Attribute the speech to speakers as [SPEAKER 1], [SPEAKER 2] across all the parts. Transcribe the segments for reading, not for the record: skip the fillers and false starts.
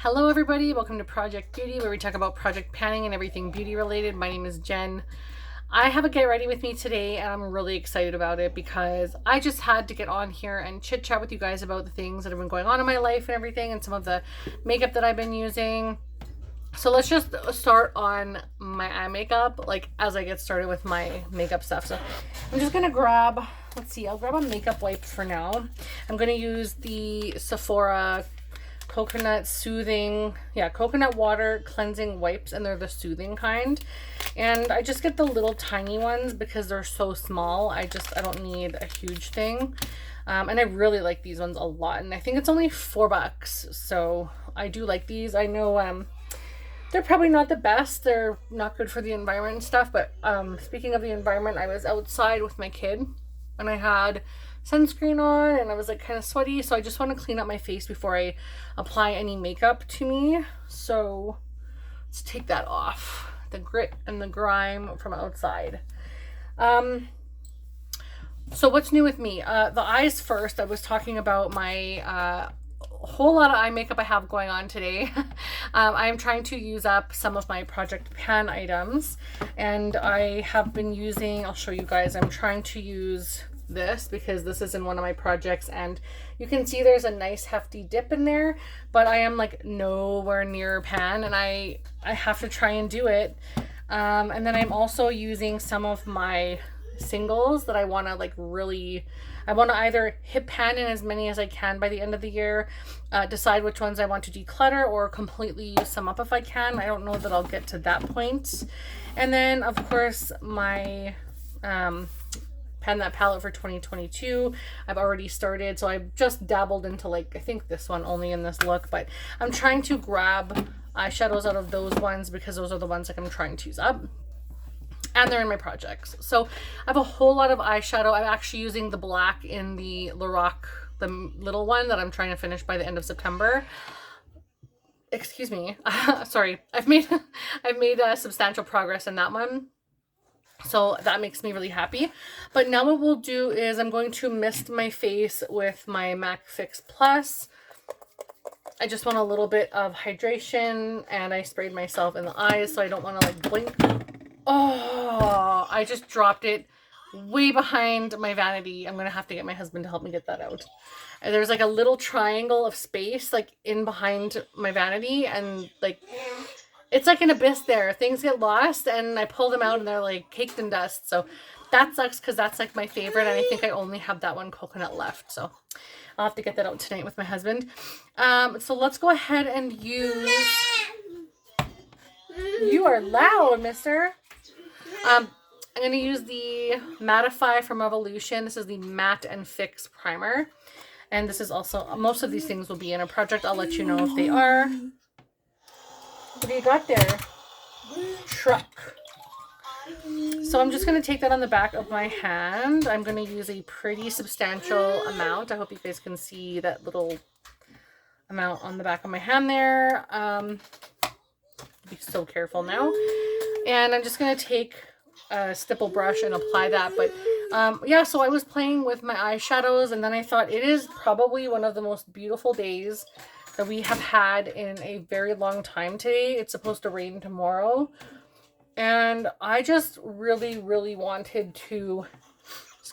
[SPEAKER 1] Hello everybody, welcome to Project Beauty, where we talk about project panning and everything beauty related. My name is Jen. I have a get ready with me today and I'm really excited about it because I just had to get on here and chit chat with you guys about the things that have been going on in my life and everything, and some of the makeup that I've been using. So let's just start on my eye makeup, like as I get started with my makeup stuff. So I'm just gonna grab, I'll grab a makeup wipe for now. I'm gonna use the Sephora coconut water cleansing wipes, and they're the soothing kind, and I just get the little tiny ones because they're so small. I don't need a huge thing, and I really like these ones a lot, and I think it's only $4, so I do like these. I know they're probably not the best, they're not good for the environment and stuff, but speaking of the environment, I was outside with my kid and I had sunscreen on and I was like kind of sweaty, so I just want to clean up my face before I apply any makeup to me. So let's take that off, the grit and the grime from outside. So what's new with me? The eyes first. I was talking about my whole lot of eye makeup I have going on today. I'm trying to use up some of my Project Pan items, and I have been using, I'll show you guys, I'm trying to use this because this is in one of my projects, and you can see there's a nice hefty dip in there, but I am like nowhere near pan, and I have to try and do it. And then I'm also using some of my singles that I want to I want to either hit pan in as many as I can by the end of the year, decide which ones I want to declutter, or completely use some up if I can. I don't know that I'll get to that point. And then of course my Pan That palette for 2022 I've already started, so I've just dabbled into I think this one only in this look, but I'm trying to grab eyeshadows out of those ones because those are the ones I'm trying to use up, and they're in my projects. So I have a whole lot of eyeshadow. I'm actually using the black in the Lorac, the little one that I'm trying to finish by the end of September. Excuse me. Sorry. I've made substantial progress in that one, so that makes me really happy. But now what we'll do is I'm going to mist my face with my MAC Fix Plus. I just want a little bit of hydration, and I sprayed myself in the eyes so I don't want to blink. Oh, I just dropped it way behind my vanity. I'm going to have to get my husband to help me get that out. And there's a little triangle of space in behind my vanity, and it's like an abyss there. Things get lost and I pull them out and they're caked in dust. So that sucks because that's my favorite, and I think I only have that one coconut left. So I'll have to get that out tonight with my husband. So let's go ahead and use... You are loud, mister. I'm going to use the Mattify from Revolution. This is the Matte and Fix Primer. And this is also, most of these things will be in a project. I'll let you know if they are. What do you got there? Truck. So I'm just going to take that on the back of my hand. I'm going to use a pretty substantial amount. I hope you guys can see that little amount on the back of my hand there. Be so careful now. And I'm just going to take a stipple brush and apply that. But yeah, so I was playing with my eyeshadows, and then I thought it is probably one of the most beautiful days that we have had in a very long time today. It's supposed to rain tomorrow, and I just really wanted to,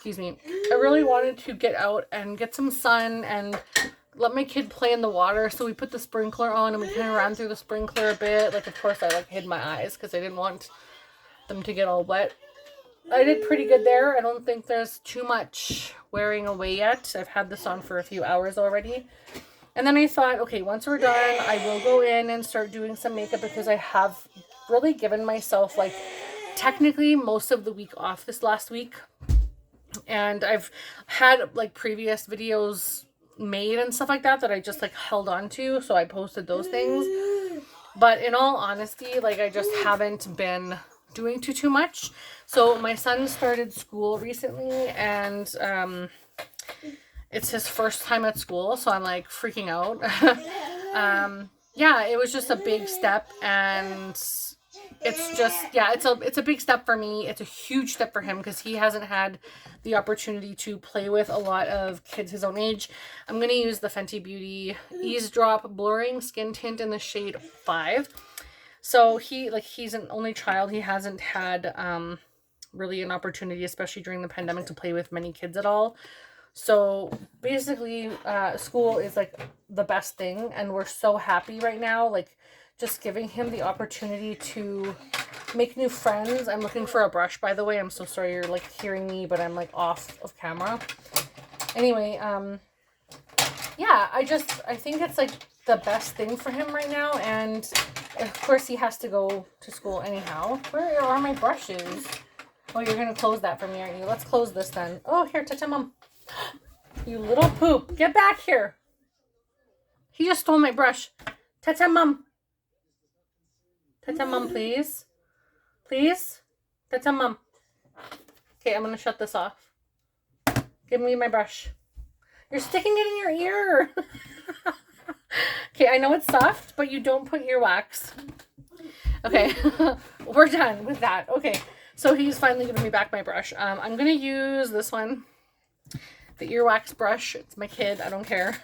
[SPEAKER 1] I really wanted to get out and get some sun and let my kid play in the water. So we put the sprinkler on and we kind of ran through the sprinkler a bit. Of course I hid my eyes because I didn't want them to get all wet. I did pretty good there. I don't think there's too much wearing away yet. I've had this on for a few hours already. And then I thought, okay, once we're done, I will go in and start doing some makeup because I have really given myself technically most of the week off this last week. And I've had previous videos made and stuff like that I just held on to, so I posted those things. But in all honesty, I just haven't been doing too much. So my son started school recently, and it's his first time at school, so I'm freaking out. Yeah, it was just a big step, and it's just, yeah, it's a big step for me. It's a huge step for him because he hasn't had the opportunity to play with a lot of kids his own age. I'm going to use the Fenty Beauty Eavesdrop Blurring Skin Tint in the shade 5. So he's an only child. He hasn't had really an opportunity, especially during the pandemic, to play with many kids at all. So basically, school is like the best thing, and we're so happy right now. Like, just giving him the opportunity to make new friends. I'm looking for a brush, by the way. I'm so sorry you're like hearing me, but I'm like off of camera. Anyway, yeah, I think it's like the best thing for him right now, and of course he has to go to school anyhow. Where are my brushes? Oh, you're gonna close that for me, aren't you? Let's close this then. Oh, here, Tata Mom. You little poop. Get back here. He just stole my brush. Tata Mom. Tata Mom, please. Please? Tata Mom. Okay, I'm gonna shut this off. Give me my brush. You're sticking it in your ear. Okay, I know it's soft, but you don't put earwax. Okay, we're done with that. Okay, so he's finally giving me back my brush. I'm gonna use this one, the earwax brush. It's my kid. I don't care.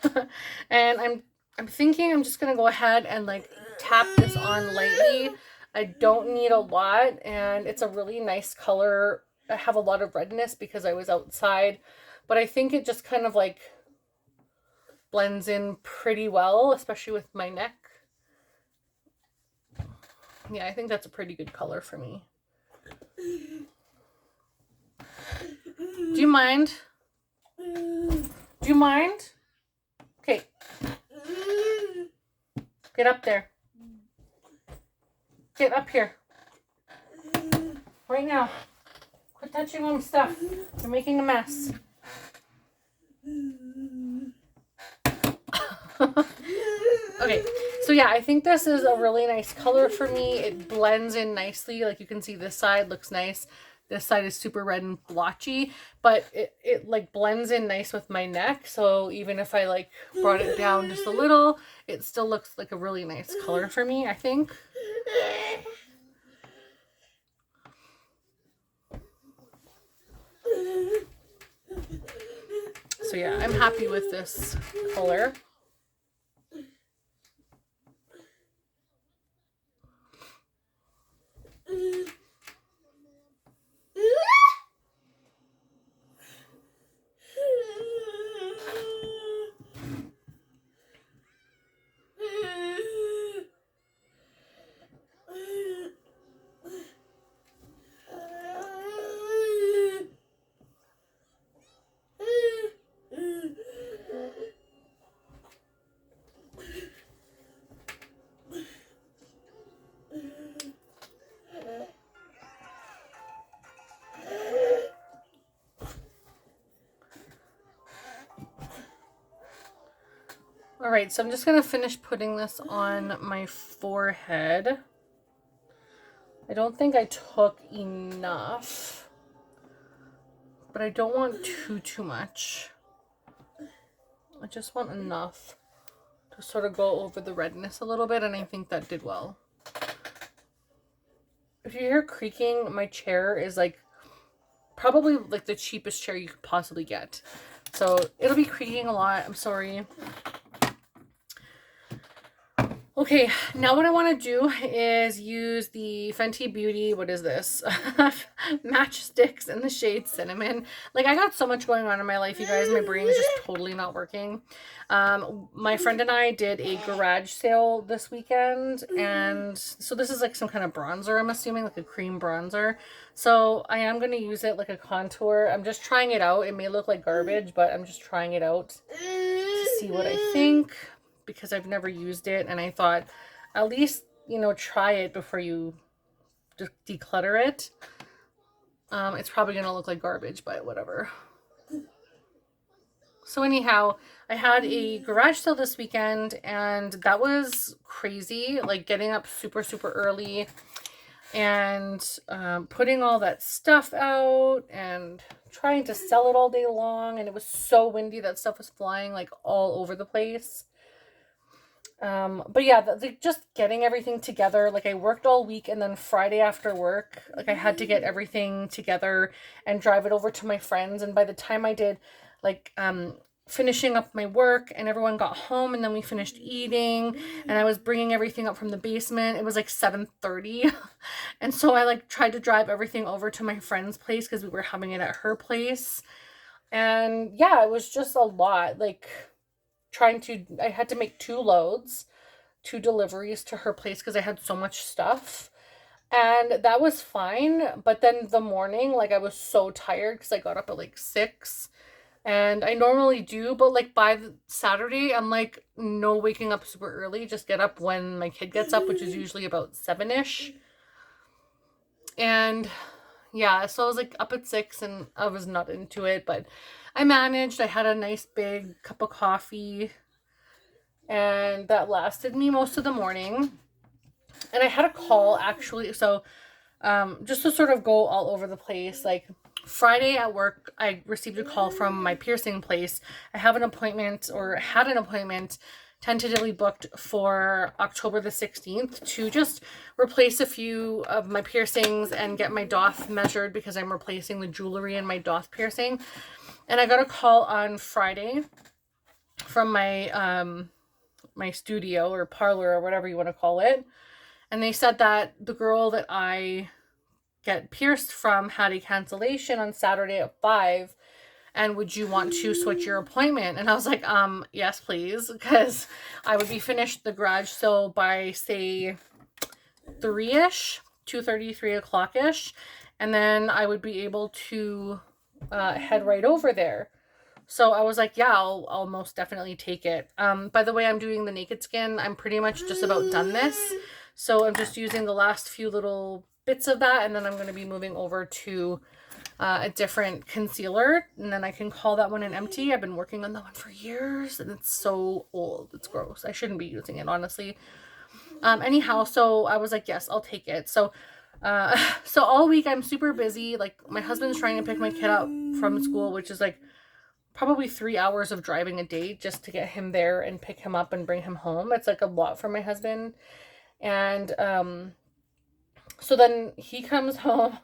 [SPEAKER 1] And I'm thinking I'm just gonna go ahead and like tap this on lightly. I don't need a lot, and it's a really nice color. I have a lot of redness because I was outside, but I think it just kind of like blends in pretty well, especially with my neck. Yeah, I think that's a pretty good color for me. Do you mind? Do you mind? Okay. Get up there. Get up here. Right now. Quit touching Mom's stuff. You're making a mess. Okay, so yeah, I think this is a really nice color for me. It blends in nicely. Like you can see this side looks nice. This side is super red and blotchy, but it like blends in nice with my neck. So even if I like brought it down just a little, it still looks like a really nice color for me, I think. So yeah, I'm happy with this color. All right, so I'm just going to finish putting this on my forehead. I don't think I took enough, but I don't want too much. I just want enough to sort of go over the redness a little bit, and I think that did well. If you hear creaking, my chair is like probably like the cheapest chair you could possibly get. So it'll be creaking a lot. I'm sorry. Okay, now what I want to do is use the Fenty Beauty, what is this? Matchsticks in the shade Cinnamon. Like, I got so much going on in my life, you guys. My brain is just totally not working. My friend and I did a garage sale this weekend, and so this is like some kind of bronzer, I'm assuming, like a cream bronzer. So I am going to use it like a contour. I'm just trying it out. It may look like garbage, but I'm just trying it out to see what I think, because I've never used it, and I thought at least, you know, try it before you just declutter it. It's probably gonna look like garbage, but whatever. So anyhow, I had a garage sale this weekend, and that was crazy, like getting up super early and putting all that stuff out and trying to sell it all day long, and it was so windy that stuff was flying like all over the place. But yeah, just getting everything together. Like I worked all week, and then Friday after work, like I had to get everything together and drive it over to my friends. And by the time I did, like, finishing up my work and everyone got home, and then we finished eating, and I was bringing everything up from the basement, it was like 7:30. And so I like tried to drive everything over to my friend's place because we were having it at her place. And yeah, it was just a lot. Like I had to make 2 loads, 2 deliveries to her place because I had so much stuff. And that was fine. But then the morning, like I was so tired because I got up at like 6. And I normally do, but like by the Saturday, I'm like, no waking up super early. Just get up when my kid gets up, which is usually about 7-ish. And yeah, so I was like up at 6 and I was not into it, but I managed. I had a nice big cup of coffee, and that lasted me most of the morning. And I had a call actually. So just to sort of go all over the place, like Friday at work, I received a call from my piercing place. I have an appointment, or had an appointment tentatively booked for October the 16th to just replace a few of my piercings and get my doth measured because I'm replacing the jewelry in my doth piercing. And I got a call on Friday from my my studio or parlor or whatever you want to call it. And they said that the girl that I get pierced from had a cancellation on Saturday at 5, and would you want to switch your appointment? And I was like, yes, please, because I would be finished the garage sale by, say, 3-ish, 2:30, 3 o'clock-ish, and then I would be able to head right over there. So I was like, yeah, I'll most definitely take it. By the way, I'm doing the naked skin. I'm pretty much just about done this. So I'm just using the last few little bits of that, and then I'm going to be moving over to a different concealer, and then I can call that one an empty. I've been working on that one for years, and it's so old. It's gross. I shouldn't be using it, honestly. Anyhow, so I was like, yes, I'll take it. So so all week I'm super busy. Like my husband's trying to pick my kid up from school, which is like probably 3 hours of driving a day just to get him there and pick him up and bring him home. It's like a lot for my husband. And so then he comes home,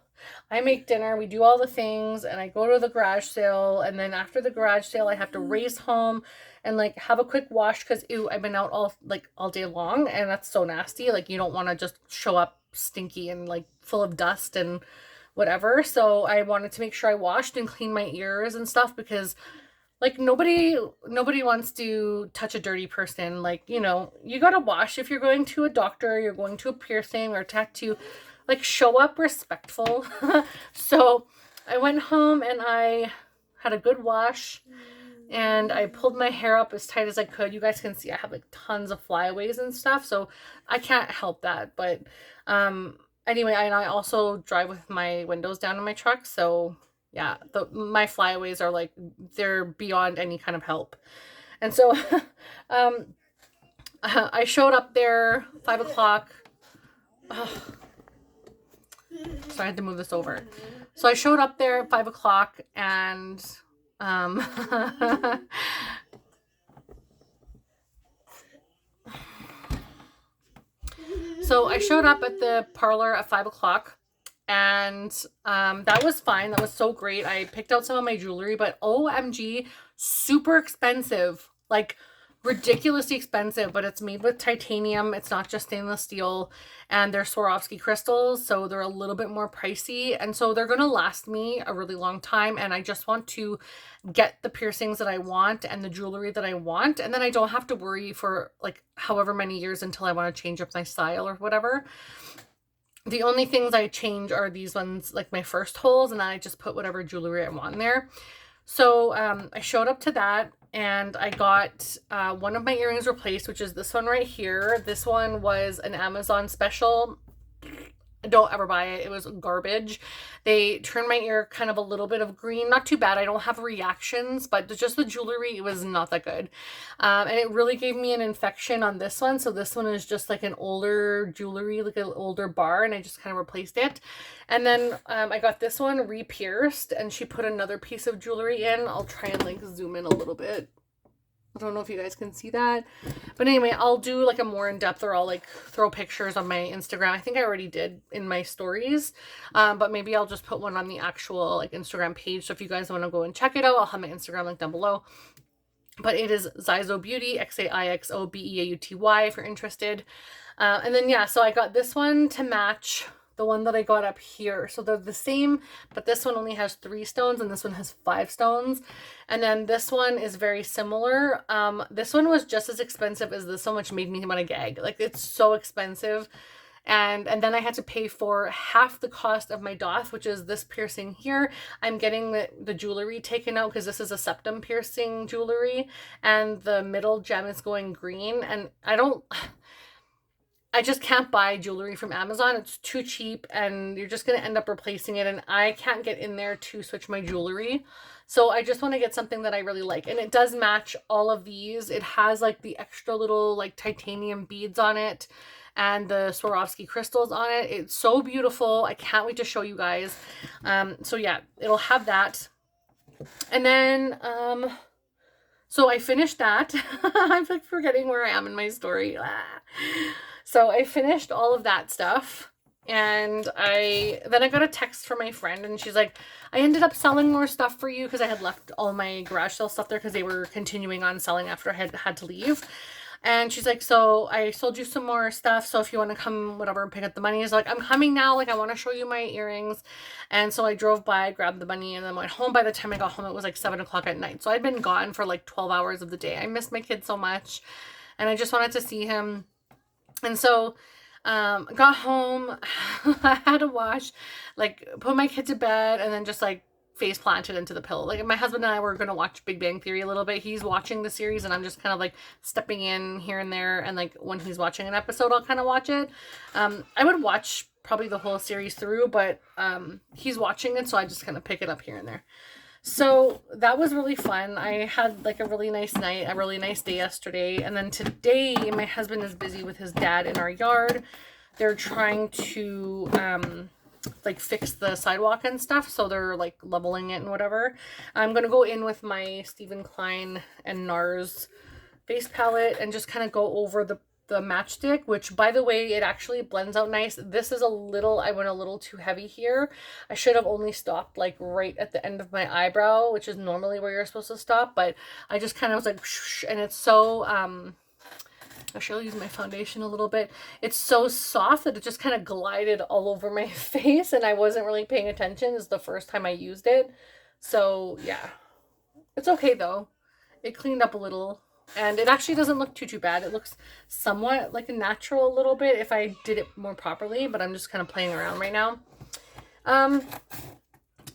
[SPEAKER 1] I make dinner, we do all the things, and I go to the garage sale. And then after the garage sale, I have to race home and like have a quick wash because I've been out all day long, and that's so nasty. Like you don't want to just show up stinky and like full of dust and whatever. So I wanted to make sure I washed and cleaned my ears and stuff because like nobody wants to touch a dirty person. Like, you gotta wash if you're going to a doctor, you're going to a piercing or a tattoo. Like show up respectful. So I went home and I had a good wash, and I pulled my hair up as tight as I could. You guys can see I have like tons of flyaways and stuff, so I can't help that. But anyway, and I also drive with my windows down in my truck, so yeah, my flyaways are like, they're beyond any kind of help. And so I showed up there 5 o'clock. So I had to move this over. So I showed up there at 5 o'clock, and so I showed up at the parlor at 5 o'clock, and that was fine. That was so great. I picked out some of my jewelry, but OMG, super expensive. Like ridiculously expensive, but it's made with titanium. It's not just stainless steel, and they're Swarovski crystals, so they're a little bit more pricey, and so they're gonna last me a really long time. And I just want to get the piercings that I want and the jewelry that I want, and then I don't have to worry for like however many years until I want to change up my style or whatever. The only things I change are these ones, like my first holes, and then I just put whatever jewelry I want in there. So I showed up to that, and I got one of my earrings replaced, which is this one right here. This one was an Amazon special. Don't ever buy it. It was garbage. They turned my ear kind of a little bit of green. Not too bad. I don't have reactions, but just the jewelry, it was not that good. And it really gave me an infection on this one. So this one is just like an older jewelry, like an older bar, and I just kind of replaced it. And then I got this one re-pierced, and she put another piece of jewelry in. I'll try and like zoom in a little bit. I don't know if you guys can see that. But anyway, I'll do like a more in-depth, or I'll like throw pictures on my Instagram. I think I already did in my stories. But maybe I'll just put one on the actual like Instagram page. So if you guys want to go and check it out, I'll have my Instagram link down below. But it is Xiexo Beauty, XAIXOBEAUTY if you're interested. And then yeah, so I got this one to match the one that I got up here. So they're the same, but this one only has 3 stones and this one has 5 stones. And then this one is very similar. This one was just as expensive as this one, which made me want to gag. Like, it's so expensive. And then I had to pay for half the cost of my doth, which is this piercing here. I'm getting the jewelry taken out because this is a septum piercing jewelry, and the middle gem is going green. And I just can't buy jewelry from Amazon. It's too cheap and you're just going to end up replacing it. And I can't get in there to switch my jewelry. So I just want to get something that I really like. And it does match all of these. It has like the extra little like titanium beads on it and the Swarovski crystals on it. It's so beautiful. I can't wait to show you guys. So yeah, it'll have that. And then, so I finished that. I'm like forgetting where I am in my story. So I finished all of that stuff, and then I got a text from my friend, and she's like, I ended up selling more stuff for you because I had left all my garage sale stuff there because they were continuing on selling after I had to leave. And she's like, so I sold you some more stuff, so if you want to come, whatever, pick up the money. Is like, I'm coming now, like I want to show you my earrings. And so I drove by, grabbed the money, and then went home. By the time I got home, it was like 7 o'clock at night. So I'd been gone for like 12 hours of the day. I missed my kid so much, and I just wanted to see him. And so got home, I had to wash, like put my kid to bed, and then just like face planted into the pillow. Like, my husband and I were going to watch Big Bang Theory a little bit. He's watching the series and I'm just kind of like stepping in here and there. And like when he's watching an episode, I'll kind of watch it. I would watch probably the whole series through, but he's watching it. So I just kind of pick it up here and there. So that was really fun. I had like a really nice night, a really nice day yesterday. And then today, my husband is busy with his dad in our yard. They're trying to like fix the sidewalk and stuff. So they're like leveling it and whatever. I'm going to go in with my Stephen Klein and Nars base palette and just kind of go over the matchstick, which, by the way, it actually blends out nice. This is I went a little too heavy here. I should have only stopped like right at the end of my eyebrow, which is normally where you're supposed to stop, but I just kind of was like, whoosh, and it's so, I'll use my foundation a little bit. It's so soft that it just kind of glided all over my face, and I wasn't really paying attention. This is the first time I used it. So yeah, it's okay though. It cleaned up a little. And it actually doesn't look too bad. It looks somewhat like a natural a little bit if I did it more properly, but I'm just kind of playing around right now.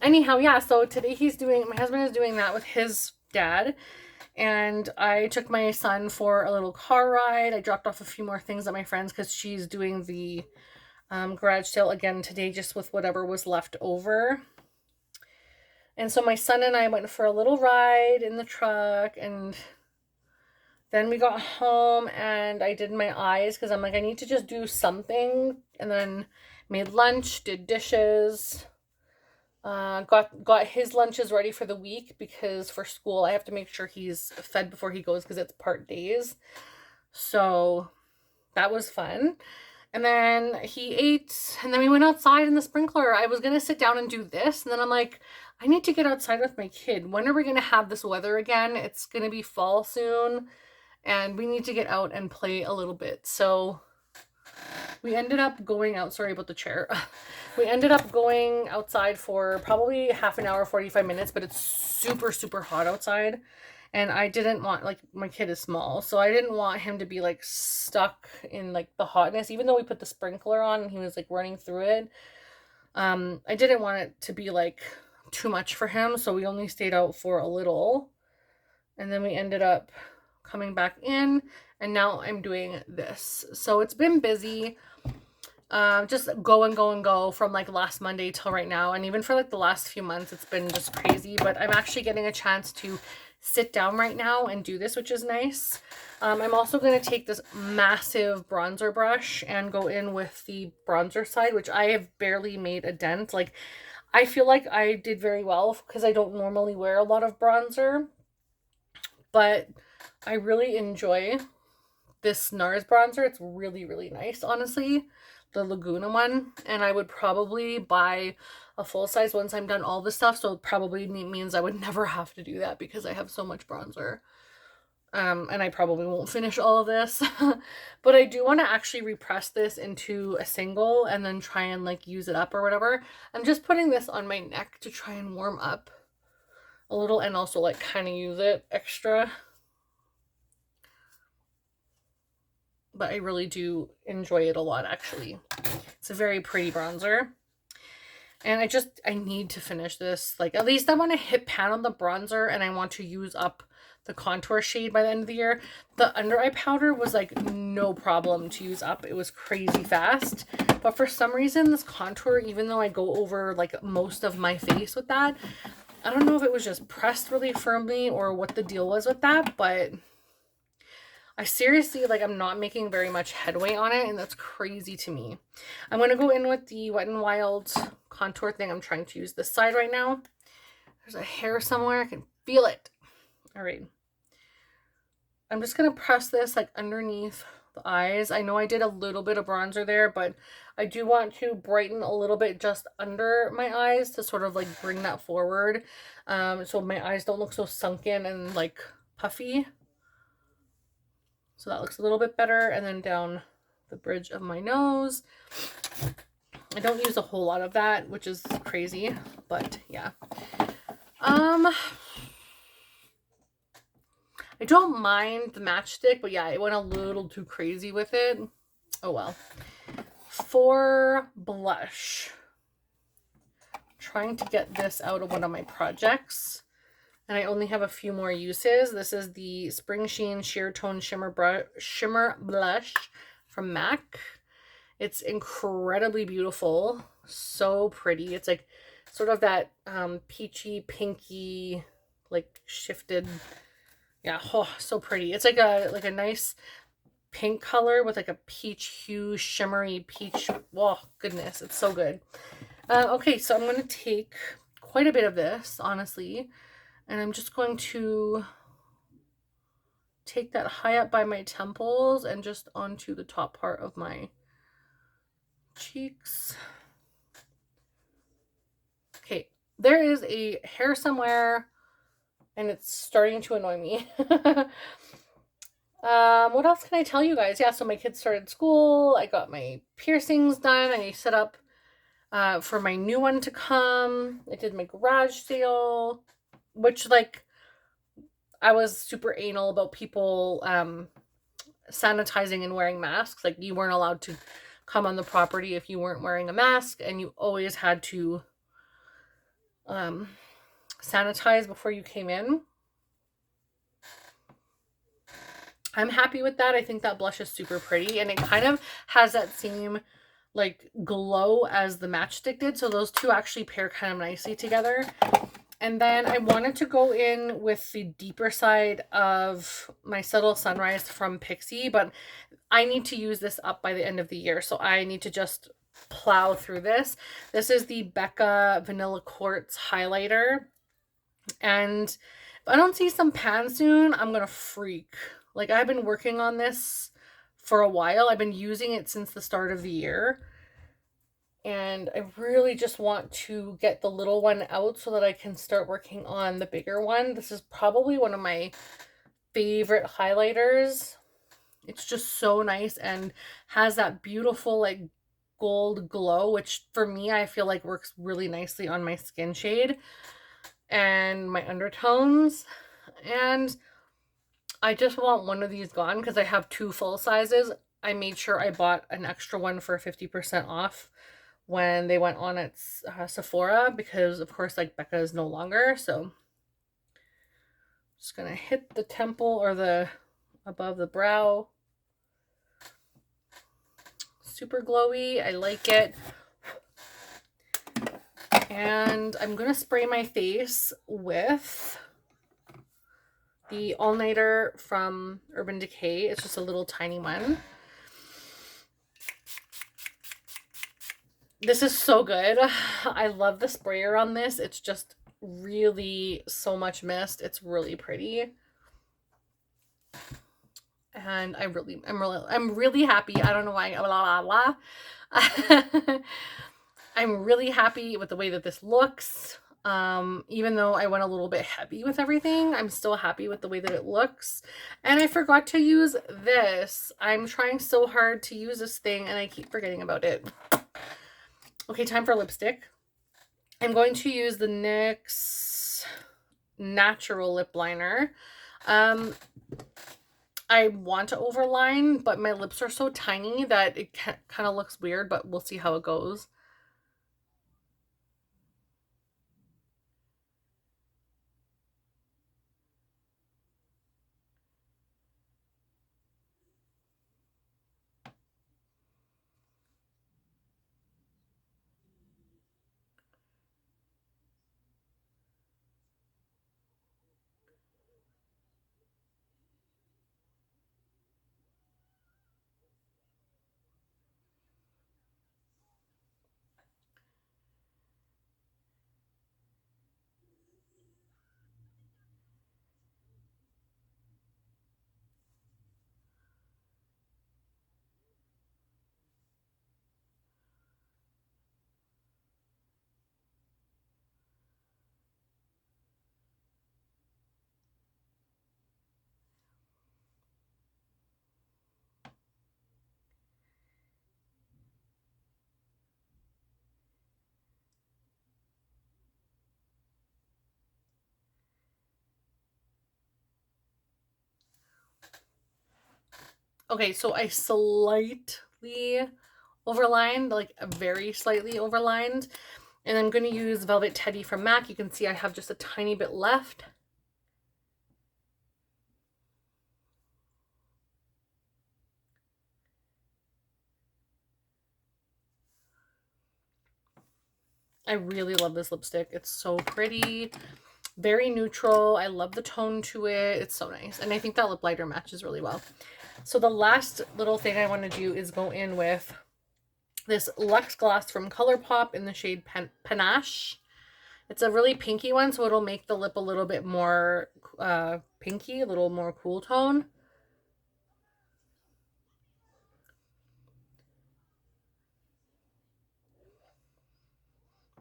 [SPEAKER 1] Anyhow, yeah, so today my husband is doing that with his dad. And I took my son for a little car ride. I dropped off a few more things at my friend's because she's doing the garage sale again today, just with whatever was left over. And so my son and I went for a little ride in the truck, and then we got home and I did my eyes because I'm like, I need to just do something. And then made lunch, did dishes, got his lunches ready for the week because for school I have to make sure he's fed before he goes because it's part days. So that was fun. And then he ate, and then we went outside in the sprinkler. I was going to sit down and do this, and then I'm like, I need to get outside with my kid. When are we going to have this weather again? It's going to be fall soon. And we need to get out and play a little bit. So we ended up going out. Sorry about the chair. We ended up going outside for probably half an hour, 45 minutes. But it's super, super hot outside. And I didn't want, like, my kid is small. So I didn't want him to be, like, stuck in, like, the hotness. Even though we put the sprinkler on and he was, like, running through it. I didn't want it to be, like, too much for him. So we only stayed out for a little. And then we ended up coming back in, and now I'm doing this. So it's been busy, just go from like last Monday till right now, and even for like the last few months it's been just crazy. But I'm actually getting a chance to sit down right now and do this, which is nice. I'm also going to take this massive bronzer brush and go in with the bronzer side, which I have barely made a dent. Like, I feel like I did very well because I don't normally wear a lot of bronzer, but I really enjoy this Nars bronzer. It's really, really nice, honestly. The Laguna one. And I would probably buy a full size once I'm done all the stuff. So it probably means I would never have to do that because I have so much bronzer. And I probably won't finish all of this. But I do want to actually repress this into a single and then try and like use it up or whatever. I'm just putting this on my neck to try and warm up a little and also like kind of use it extra. But I really do enjoy it a lot, actually. It's a very pretty bronzer. And I need to finish this. Like, at least I want to hit pan on the bronzer and I want to use up the contour shade by the end of the year. The under eye powder was like no problem to use up. It was crazy fast. But for some reason, this contour, even though I go over like most of my face with that, I don't know if it was just pressed really firmly or what the deal was with that, but I seriously, like, I'm not making very much headway on it, and that's crazy to me. I'm going to go in with the Wet n Wild contour thing. I'm trying to use this side right now. There's a hair somewhere. I can feel it. All right. I'm just going to press this, like, underneath the eyes. I know I did a little bit of bronzer there, but I do want to brighten a little bit just under my eyes to sort of, like, bring that forward. So my eyes don't look so sunken and, like, puffy. So that looks a little bit better. And then down the bridge of my nose. I don't use a whole lot of that, which is crazy, but yeah. I don't mind the matchstick, but yeah, it went a little too crazy with it. Oh well. For blush, I'm trying to get this out of one of my projects. And I only have a few more uses. This is the Spring Sheen Sheer Tone Shimmer Blush from MAC. It's incredibly beautiful. So pretty. It's like sort of that peachy, pinky, like shifted. Yeah, oh, so pretty. It's like a nice pink color with like a peach hue, shimmery peach. Oh, goodness. It's so good. Okay, so I'm going to take quite a bit of this, honestly. And I'm just going to take that high up by my temples and just onto the top part of my cheeks. Okay, there is a hair somewhere and it's starting to annoy me. What else can I tell you guys? Yeah, so my kids started school. I got my piercings done. I set up for my new one to come. I did my garage sale. Which, like, I was super anal about people sanitizing and wearing masks. Like, you weren't allowed to come on the property if you weren't wearing a mask, and you always had to sanitize before you came in. I'm happy with that. I think that blush is super pretty, and it kind of has that same, like, glow as the matchstick did, so those two actually pair kind of nicely together. And then I wanted to go in with the deeper side of my Subtle Sunrise from Pixi, but I need to use this up by the end of the year, so I need to just plow through this. This is the Becca Vanilla Quartz Highlighter, and if I don't see some pan soon, I'm gonna freak. Like, I've been working on this for a while. I've been using it since the start of the year. And I really just want to get the little one out so that I can start working on the bigger one. This is probably one of my favorite highlighters. It's just so nice and has that beautiful like gold glow, which for me, I feel like works really nicely on my skin shade and my undertones. And I just want one of these gone because I have two full sizes. I made sure I bought an extra one for 50% off when they went on at Sephora because, of course, like, Becca is no longer. So just gonna hit the temple or the above the brow. Super glowy. I like it. And I'm gonna spray my face with the All Nighter from Urban Decay. It's just a little tiny one. This is so good. I love the sprayer on this. It's just really so much mist. It's really pretty. and I'm really happy. I don't know why, blah, blah, blah. I'm really happy with the way that this looks. Even though I went a little bit heavy with everything, I'm still happy with the way that it looks. And I forgot to use this. I'm trying so hard to use this thing and I keep forgetting about it. Okay, time for lipstick. I'm going to use the NYX Natural Lip Liner. I want to overline, but my lips are so tiny that it kind of looks weird, but we'll see how it goes. Okay, so I slightly overlined, like very slightly overlined. And I'm going to use Velvet Teddy from MAC. You can see I have just a tiny bit left. I really love this lipstick. It's so pretty. Very neutral. I love the tone to it. It's so nice. And I think that lip liner matches really well. So the last little thing I want to do is go in with this Luxe Gloss from ColourPop in the shade Panache. It's a really pinky one, so it'll make the lip a little bit more pinky, a little more cool tone.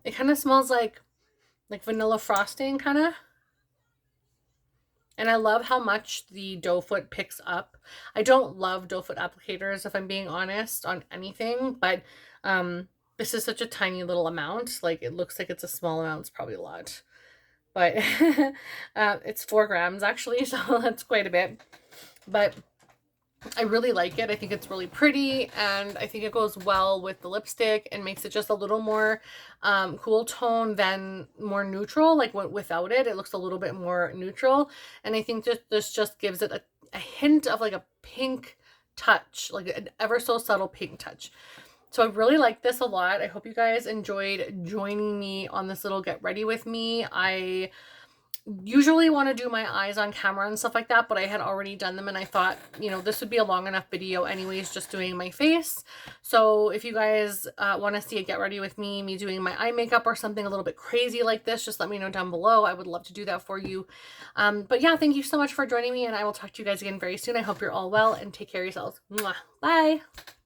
[SPEAKER 1] It kind of smells like vanilla frosting, kind of. And I love how much the doe foot picks up. I don't love doe foot applicators, if I'm being honest, on anything, but this is such a tiny little amount. Like, it looks like it's a small amount. It's probably a lot. But it's 4 grams, actually, so that's quite a bit. But I really like it. I think it's really pretty, and I think it goes well with the lipstick and makes it just a little more cool tone than more neutral. Like, without it, it looks a little bit more neutral. And I think this just gives it a hint of like a pink touch, like an ever so subtle pink touch. So I really like this a lot. I hope you guys enjoyed joining me on this little get ready with me. I usually want to do my eyes on camera and stuff like that, but I had already done them and I thought, you know, this would be a long enough video anyways, just doing my face. So if you guys want to see a get ready with me doing my eye makeup or something a little bit crazy like this, just let me know down below. I would love to do that for you. But yeah, thank you so much for joining me, and I will talk to you guys again very soon. I hope you're all well and take care of yourselves. Mwah. Bye.